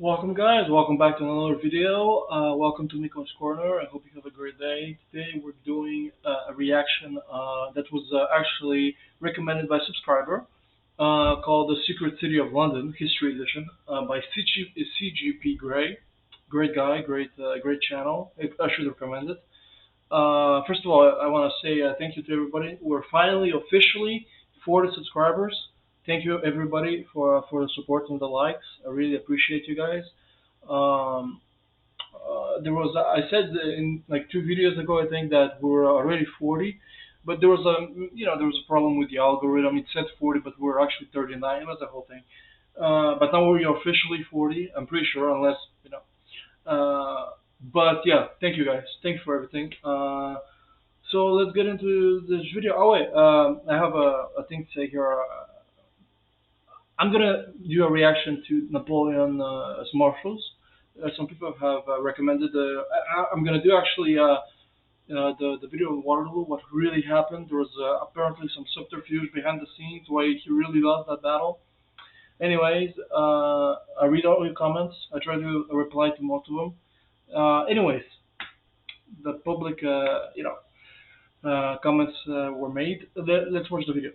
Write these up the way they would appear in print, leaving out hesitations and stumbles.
Welcome guys, welcome back to another video. Welcome to Nico's Corner. I hope you have a great day. Today we're doing a reaction that was actually recommended by a subscriber called The Secret City of London History Edition by CGP Grey. Great guy, great channel. I should recommend it. First of all, I want to say thank you to everybody. We're finally officially 40 subscribers. Thank you everybody for the support and the likes. I really appreciate you guys. Um, there was I said in like two videos ago I think that we were already 40, but there was a problem with the algorithm. It said 40, but we were actually 39. It was the whole thing. But now we're officially 40. I'm pretty sure, unless you know. But yeah, thank you guys. Thank you for everything. So let's get into this video. Oh wait, I have a thing to say here. I'm gonna do a reaction to Napoleon Marshals. Some people have recommended. I'm gonna do actually the video of Waterloo. What really happened? There was apparently some subterfuge behind the scenes why he really lost that battle. Anyways, I read all your comments. I try to reply to most of them. Anyways, the public, comments were made. Let's watch the video.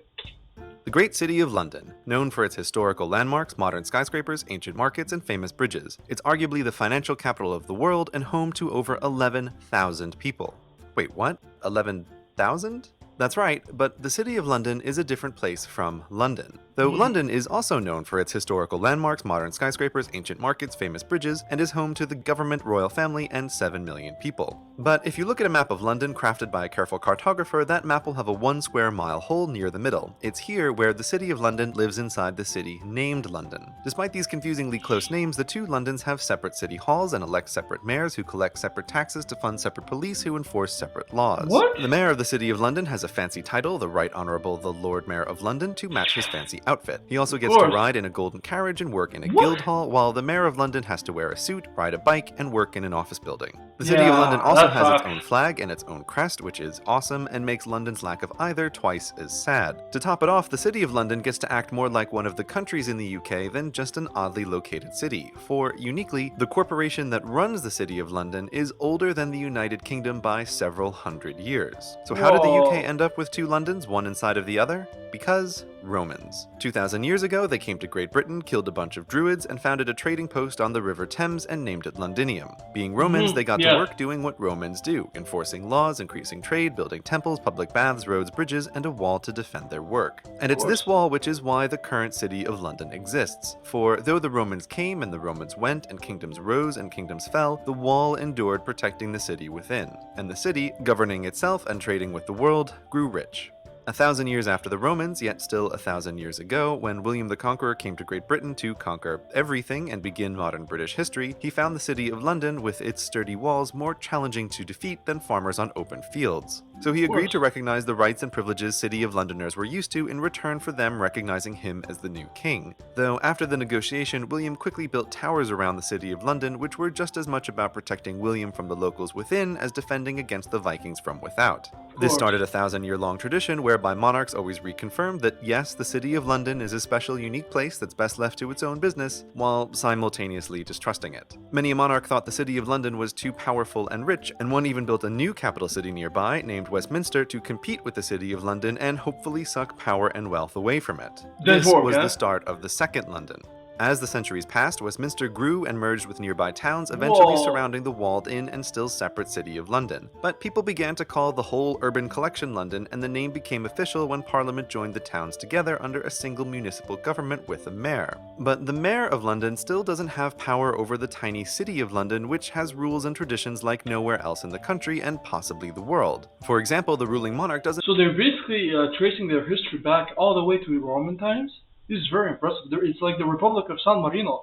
The great city of London, known for its historical landmarks, modern skyscrapers, ancient markets, and famous bridges. It's arguably the financial capital of the world and home to over 11,000 people. Wait, what? 11,000? That's right, but the City of London is a different place from London. Though London is also known for its historical landmarks, modern skyscrapers, ancient markets, famous bridges, and is home to the government royal family and 7 million people. But if you look at a map of London crafted by a careful cartographer, that map will have a 1 square mile hole near the middle. It's here where the City of London lives inside the city named London. Despite these confusingly close names, the two Londons have separate city halls and elect separate mayors who collect separate taxes to fund separate police who enforce separate laws. What? The mayor of the City of London has a fancy title, the Right Honourable the Lord Mayor of London, to match his fancy outfit. He also gets to ride in a golden carriage and work in a guild hall, while the Mayor of London has to wear a suit, ride a bike, and work in an office building. The City of London also has its own flag and its own crest, which is awesome and makes London's lack of either twice as sad. To top it off, the City of London gets to act more like one of the countries in the UK than just an oddly located city, for, uniquely, the corporation that runs the City of London is older than the United Kingdom by several hundred years. So how did the UK end up with two Londons, one inside of the other? Because Romans. 2,000 years ago, they came to Great Britain, killed a bunch of druids, and founded a trading post on the River Thames and named it Londinium. Being Romans, they got to work doing what Romans do, enforcing laws, increasing trade, building temples, public baths, roads, bridges, and a wall to defend their work. And it's this wall which is why the current city of London exists. For though the Romans came and the Romans went, and kingdoms rose and kingdoms fell, the wall endured protecting the city within. And the city, governing itself and trading with the world, grew rich. 1,000 years after the Romans, yet still 1,000 years ago, when William the Conqueror came to Great Britain to conquer everything and begin modern British history, he found the City of London with its sturdy walls more challenging to defeat than farmers on open fields. So he agreed to recognize the rights and privileges City of Londoners were used to in return for them recognizing him as the new king. Though after the negotiation, William quickly built towers around the City of London, which were just as much about protecting William from the locals within as defending against the Vikings from without. This started a 1,000-year-long tradition whereby monarchs always reconfirmed that yes, the City of London is a special, unique place that's best left to its own business, while simultaneously distrusting it. Many a monarch thought the City of London was too powerful and rich, and one even built a new capital city nearby, named Westminster, to compete with the City of London and hopefully suck power and wealth away from it. This was the start of the Second London. As the centuries passed, Westminster grew and merged with nearby towns, eventually surrounding the walled-in and still separate City of London. But people began to call the whole urban collection London, and the name became official when Parliament joined the towns together under a single municipal government with a mayor. But the Mayor of London still doesn't have power over the tiny City of London, which has rules and traditions like nowhere else in the country and possibly the world. For example, the ruling monarch doesn't— So they're basically tracing their history back all the way to Roman times? This is very impressive. It's like the Republic of San Marino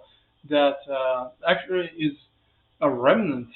that actually is a remnant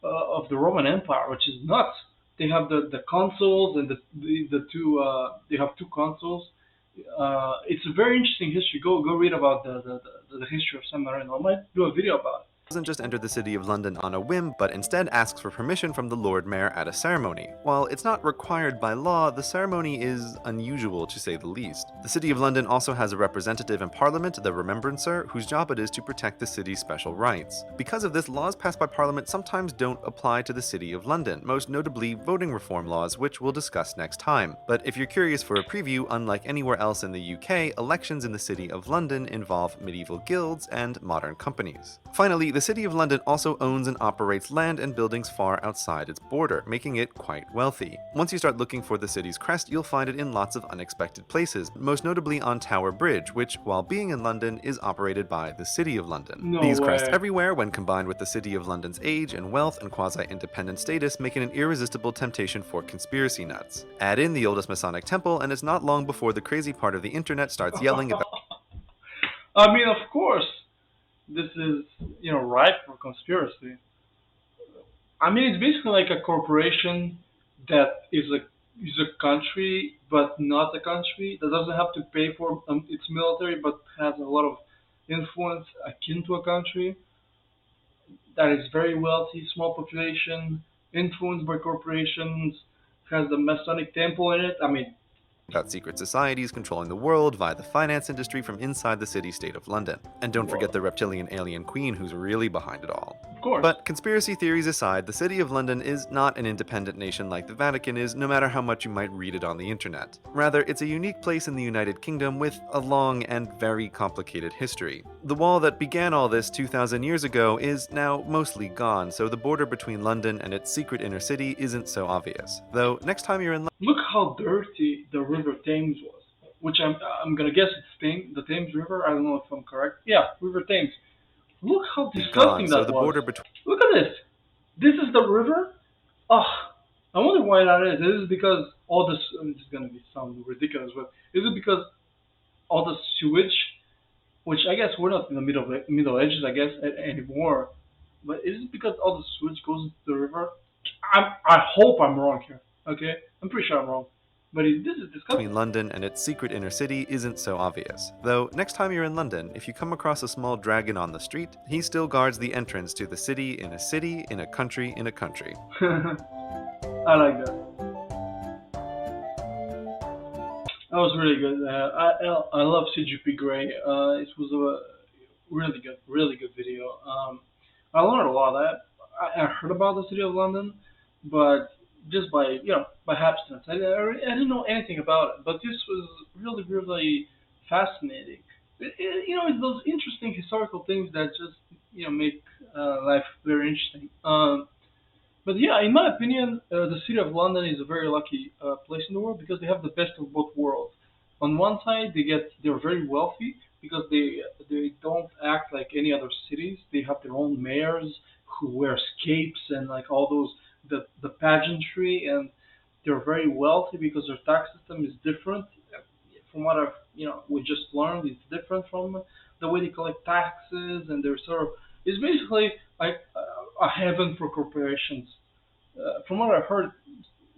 of the Roman Empire, which is nuts. They have the consuls and the two. They have two consuls. It's a very interesting history. Go read about the history of San Marino. I might do a video about it. Doesn't just enter the City of London on a whim, but instead asks for permission from the Lord Mayor at a ceremony. While it's not required by law, the ceremony is unusual to say the least. The City of London also has a representative in Parliament, the Remembrancer, whose job it is to protect the city's special rights. Because of this, laws passed by Parliament sometimes don't apply to the City of London, most notably voting reform laws, which we'll discuss next time. But if you're curious for a preview, unlike anywhere else in the UK, elections in the City of London involve medieval guilds and modern companies. Finally, the City of London also owns and operates land and buildings far outside its border, making it quite wealthy. Once you start looking for the city's crest, you'll find it in lots of unexpected places, most notably on Tower Bridge, which, while being in London, is operated by the City of London. No These way. crests everywhere, when combined with the City of London's age and wealth and quasi-independent status, make it an irresistible temptation for conspiracy nuts. Add in the oldest Masonic temple, and it's not long before the crazy part of the internet starts yelling about I mean, of course, this is ripe for conspiracy. I mean, it's basically like a corporation that is a country, but not a country that doesn't have to pay for its military, but has a lot of influence akin to a country that is very wealthy, small population, influenced by corporations, has the Masonic temple in it. I mean, secret societies controlling the world via the finance industry from inside the city-state of London. And don't forget the reptilian alien queen who's really behind it all. of course. But conspiracy theories aside, the City of London is not an independent nation like the Vatican is, no matter how much you might read it on the internet. Rather, it's a unique place in the United Kingdom with a long and very complicated history. The wall that began all this 2,000 years ago is now mostly gone, so the border between London and its secret inner city isn't so obvious. Though, next time you're in Look how dirty the River Thames was, which I'm gonna guess it's the Thames River. I don't know if I'm correct. Yeah, River Thames. Look how disgusting so that the was. border between Look at this. This is the river. Oh, I wonder why that is. Is it because all this? It's gonna be sound ridiculous, but is it because all the sewage, which I guess we're not in the Middle Ages, I guess anymore, but is it because all the sewage goes into the river? I hope I'm wrong here. Okay, I'm pretty sure I'm wrong. But this is disgusting. London and its secret inner city isn't so obvious. Though, next time you're in London, if you come across a small dragon on the street, he still guards the entrance to the city in a country in a country. I like that. That was really good. I love CGP Grey. It was a really good video. I learned a lot of that. I heard about the city of London, but just by happenstance. I didn't know anything about it, but this was really fascinating. It's those interesting historical things that just make life very interesting. But yeah, in my opinion, the city of London is a very lucky place in the world because they have the best of both worlds. On one side, they're very wealthy because they don't act like any other cities. They have their own mayors who wear capes and like all those the pageantry, and they're very wealthy because their tax system is different. From what I've we just learned, it's different from the way they collect taxes, and they're sort of it's basically like a heaven for corporations. From what I've heard,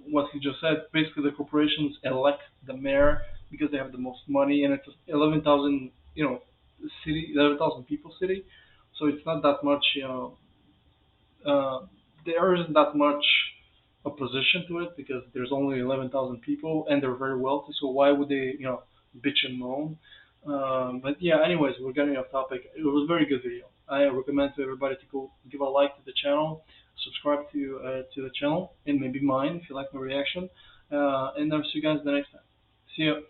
what he just said, basically the corporations elect the mayor because they have the most money, and it's 11,000 city 11,000 people city, so it's not that much there isn't that much opposition to it because there's only 11,000 people and they're very wealthy. So why would they, bitch and moan? But yeah, anyways, we're getting off topic. It was a very good video. I recommend to everybody to go give a like to the channel, subscribe to the channel, and maybe mine if you like my reaction. And I'll see you guys the next time. See ya.